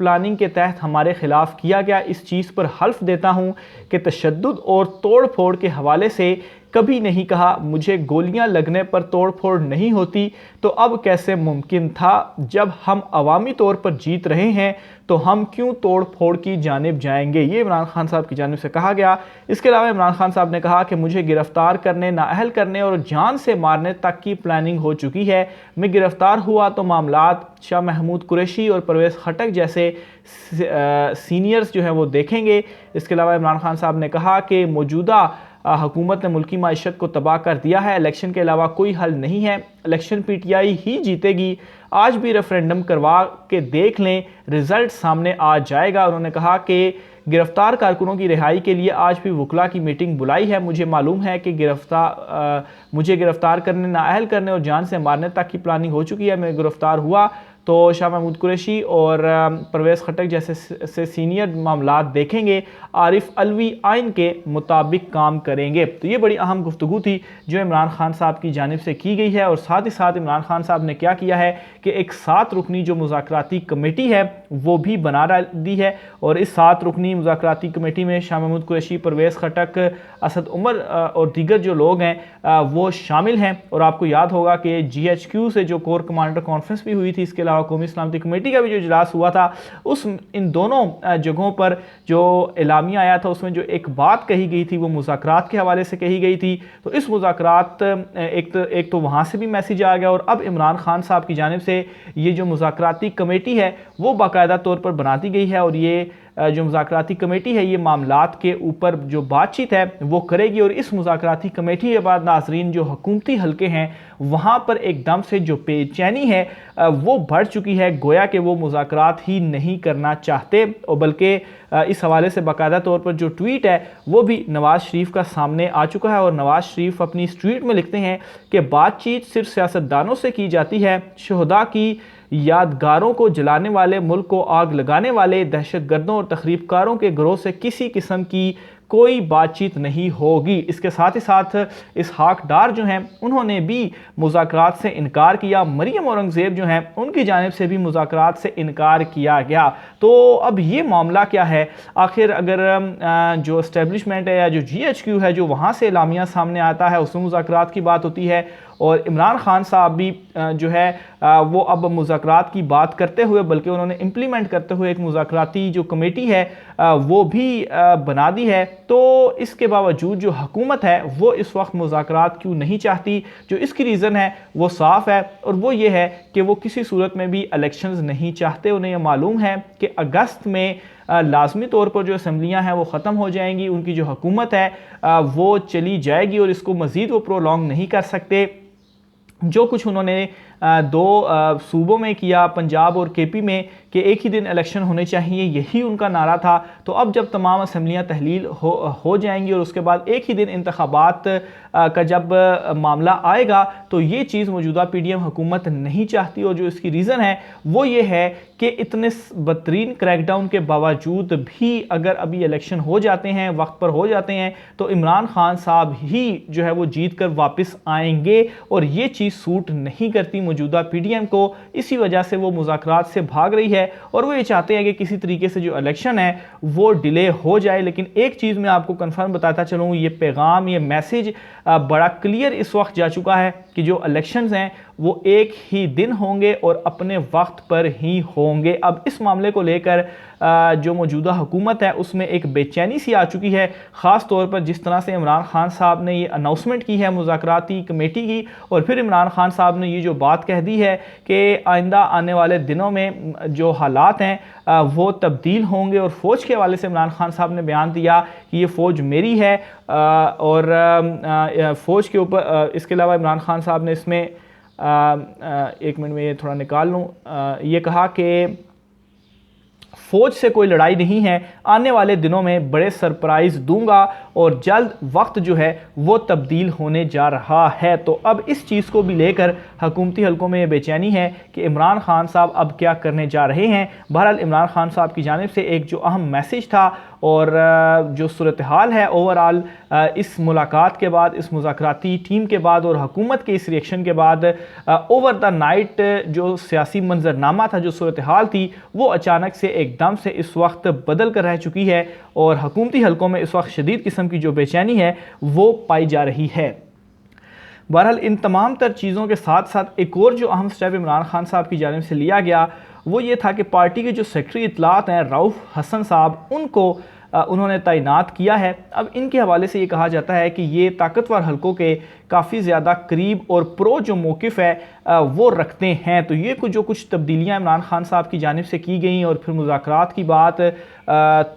Planning کے تحت ہمارے خلاف کیا گیا، اس چیز پر حلف دیتا ہوں کہ تشدد اور توڑ پھوڑ کے حوالے سے کبھی نہیں کہا۔ مجھے گولیاں لگنے پر توڑ پھوڑ نہیں ہوتی تو اب کیسے ممکن تھا؟ جب ہم عوامی طور پر جیت رہے ہیں تو ہم کیوں توڑ پھوڑ کی جانب جائیں گے؟ یہ عمران خان صاحب کی جانب سے کہا گیا۔ اس کے علاوہ عمران خان صاحب نے کہا کہ مجھے گرفتار کرنے، نااہل کرنے اور جان سے مارنے تک کی پلاننگ ہو چکی ہے۔ میں گرفتار ہوا تو معاملات شاہ محمود قریشی اور پرویز خٹک جیسے سینئرز جو ہیں وہ دیکھیں گے۔ اس کے علاوہ عمران خان صاحب نے کہا کہ موجودہ حکومت نے ملکی معیشت کو تباہ کر دیا ہے، الیکشن کے علاوہ کوئی حل نہیں ہے، الیکشن پی ٹی آئی ہی جیتے گی، آج بھی ریفرینڈم کروا کے دیکھ لیں، رزلٹ سامنے آ جائے گا۔ انہوں نے کہا کہ گرفتار کارکنوں کی رہائی کے لیے آج بھی وکلاء کی میٹنگ بلائی ہے، مجھے معلوم ہے کہ مجھے گرفتار کرنے، نااہل کرنے اور جان سے مارنے تک کی پلاننگ ہو چکی ہے۔ میں گرفتار ہوا تو شاہ محمود قریشی اور پرویز خٹک جیسے سینئر معاملات دیکھیں گے، عارف علوی آئین کے مطابق کام کریں گے۔ تو یہ بڑی اہم گفتگو تھی جو عمران خان صاحب کی جانب سے کی گئی ہے، اور ساتھ ہی ساتھ عمران خان صاحب نے کیا کیا ہے کہ ایک 7 رکنی جو مذاکراتی کمیٹی ہے وہ بھی بنا دی ہے، اور اس 7 رکنی مذاکراتی کمیٹی میں شاہ محمود قریشی، پرویز خٹک، اسد عمر اور دیگر جو لوگ ہیں وہ شامل ہیں۔ اور آپ کو یاد ہوگا کہ GHQ سے جو کور کمانڈر کانفرنس بھی ہوئی تھی، اس کے علاوہ قومی سلامتی کمیٹی کا بھی جو اجلاس ہوا تھا، ان دونوں جگہوں پر جو اعلامیہ آیا تھا اس میں جو ایک بات کہی گئی تھی وہ مذاکرات کے حوالے سے کہی گئی تھی۔ تو اس مذاکرات ایک تو وہاں سے بھی میسیج آ گیا، اور اب عمران خان صاحب کی جانب سے یہ جو مذاکراتی کمیٹی ہے وہ باقاعدہ طور پر بنا دی گئی ہے، اور یہ جو مذاکراتی کمیٹی ہے یہ معاملات کے اوپر جو بات چیت ہے وہ کرے گی۔ اور اس مذاکراتی کمیٹی کے بعد ناظرین جو حکومتی حلقے ہیں وہاں پر ایک دم سے جو بے چینی ہے وہ بڑھ چکی ہے، گویا کہ وہ مذاکرات ہی نہیں کرنا چاہتے، اور بلکہ اس حوالے سے باقاعدہ طور پر جو ٹویٹ ہے وہ بھی نواز شریف کا سامنے آ چکا ہے، اور نواز شریف اپنی اس ٹویٹ میں لکھتے ہیں کہ بات چیت صرف سیاستدانوں سے کی جاتی ہے، شہداء کی یادگاروں کو جلانے والے، ملک کو آگ لگانے والے دہشت گردوں اور تخریب کاروں کے گروہ سے کسی قسم کی کوئی بات چیت نہیں ہوگی۔ اس کے ساتھ ہی ساتھ اسحاق ڈار جو ہیں انہوں نے بھی مذاکرات سے انکار کیا، مریم اورنگزیب جو ہیں ان کی جانب سے بھی مذاکرات سے انکار کیا گیا۔ تو اب یہ معاملہ کیا ہے؟ آخر اگر جو اسٹیبلشمنٹ ہے یا جو GHQ ہے جو وہاں سے اعلامیہ سامنے آتا ہے اس میں مذاکرات کی بات ہوتی ہے، اور عمران خان صاحب بھی جو ہے وہ اب مذاکرات کی بات کرتے ہوئے بلکہ انہوں نے امپلیمنٹ کرتے ہوئے ایک مذاکراتی جو کمیٹی ہے وہ بھی بنا دی ہے۔ تو اس کے باوجود جو حکومت ہے وہ اس وقت مذاکرات کیوں نہیں چاہتی؟ جو اس کی ریزن ہے وہ صاف ہے، اور وہ یہ ہے کہ وہ کسی صورت میں بھی الیکشنز نہیں چاہتے۔ انہیں یہ معلوم ہے کہ اگست میں لازمی طور پر جو اسمبلیاں ہیں وہ ختم ہو جائیں گی، ان کی جو حکومت ہے وہ چلی جائے گی، اور اس کو مزید وہ پرولونگ نہیں کر سکتے۔ جو کچھ انہوں نے 2 صوبوں میں کیا، پنجاب اور KP میں، کہ ایک ہی دن الیکشن ہونے چاہیے، یہی ان کا نعرہ تھا۔ تو اب جب تمام اسمبلیاں تحلیل ہو جائیں گی اور اس کے بعد ایک ہی دن انتخابات کا جب معاملہ آئے گا تو یہ چیز موجودہ PDM حکومت نہیں چاہتی، اور جو اس کی ریزن ہے وہ یہ ہے کہ اتنے بدترین کریک ڈاؤن کے باوجود بھی اگر ابھی الیکشن ہو جاتے ہیں، وقت پر ہو جاتے ہیں، تو عمران خان صاحب ہی جو ہے وہ جیت کر واپس آئیں گے، اور یہ چیز سوٹ نہیں کرتی موجودہ PDM کو۔ اسی وجہ سے وہ مذاکرات سے بھاگ رہی ہے، اور وہ یہ چاہتے ہیں کہ کسی طریقے سے جو الیکشن ہے وہ ڈیلے ہو جائے۔ لیکن ایک چیز میں آپ کو کنفرم بتاتا چلوں، یہ پیغام، یہ میسیج بڑا کلیئر اس وقت جا چکا ہے کہ جو الیکشنز ہیں وہ ایک ہی دن ہوں گے اور اپنے وقت پر ہی ہوں گے۔ اب اس معاملے کو لے کر جو موجودہ حکومت ہے اس میں ایک بے چینی سی آ چکی ہے، خاص طور پر جس طرح سے عمران خان صاحب نے یہ اناؤنسمنٹ کی ہے مذاکراتی کمیٹی کی، اور پھر عمران خان صاحب نے یہ جو بات کہہ دی ہے کہ آئندہ آنے والے دنوں میں جو حالات ہیں وہ تبدیل ہوں گے، اور فوج کے حوالے سے عمران خان صاحب نے بیان دیا کہ یہ فوج میری ہے، اور فوج کے اوپر اس کے علاوہ عمران خان صاحب نے اس میں ایک منٹ میں یہ تھوڑا نکال لوں، یہ کہا کہ فوج سے کوئی لڑائی نہیں ہے، آنے والے دنوں میں بڑے سرپرائز دوں گا، اور جلد وقت جو ہے وہ تبدیل ہونے جا رہا ہے۔ تو اب اس چیز کو بھی لے کر حکومتی حلقوں میں یہ بے چینی ہے کہ عمران خان صاحب اب کیا کرنے جا رہے ہیں۔ بہرحال عمران خان صاحب کی جانب سے ایک جو اہم میسیج تھا اور جو صورتحال ہے اوورآل اس ملاقات کے بعد، اس مذاکراتی ٹیم کے بعد اور حکومت کے اس ریئیکشن کے بعد اوور دا نائٹ جو سیاسی منظرنامہ تھا، جو صورتحال تھی، وہ اچانک سے ایک دم سے اس وقت بدل کر رہ چکی ہے اور حکومتی حلقوں میں اس وقت شدید قسم کی جو بے چینی ہے وہ پائی جا رہی ہے۔ بہرحال ان تمام تر چیزوں کے ساتھ ساتھ ایک اور جو اہم سٹیپ عمران خان صاحب کی جانب سے لیا گیا وہ یہ تھا کہ پارٹی کے جو سیکرٹری اطلاعات ہیں رؤف حسن صاحب، ان کو انہوں نے تعینات کیا ہے۔ اب ان کے حوالے سے یہ کہا جاتا ہے کہ یہ طاقتور حلقوں کے کافی زیادہ قریب اور پرو جو موقف ہے وہ رکھتے ہیں۔ تو یہ کچھ تبدیلیاں عمران خان صاحب کی جانب سے کی گئیں، اور پھر مذاکرات کی بات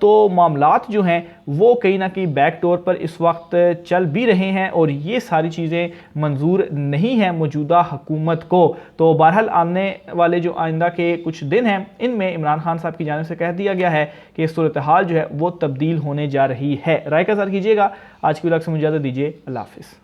تو معاملات جو ہیں وہ کہیں نہ کہیں بیک ڈور پر اس وقت چل بھی رہے ہیں، اور یہ ساری چیزیں منظور نہیں ہیں موجودہ حکومت کو۔ تو بہرحال آنے والے جو آئندہ کے کچھ دن ہیں ان میں عمران خان صاحب کی جانب سے کہہ دیا گیا ہے کہ صورتحال جو ہے وہ تبدیل ہونے جا رہی ہے۔ رائے کا اظہار کیجیے گا۔ آج کی ولاگ سے مجھے اجازت دیجیے، اللہ حافظ۔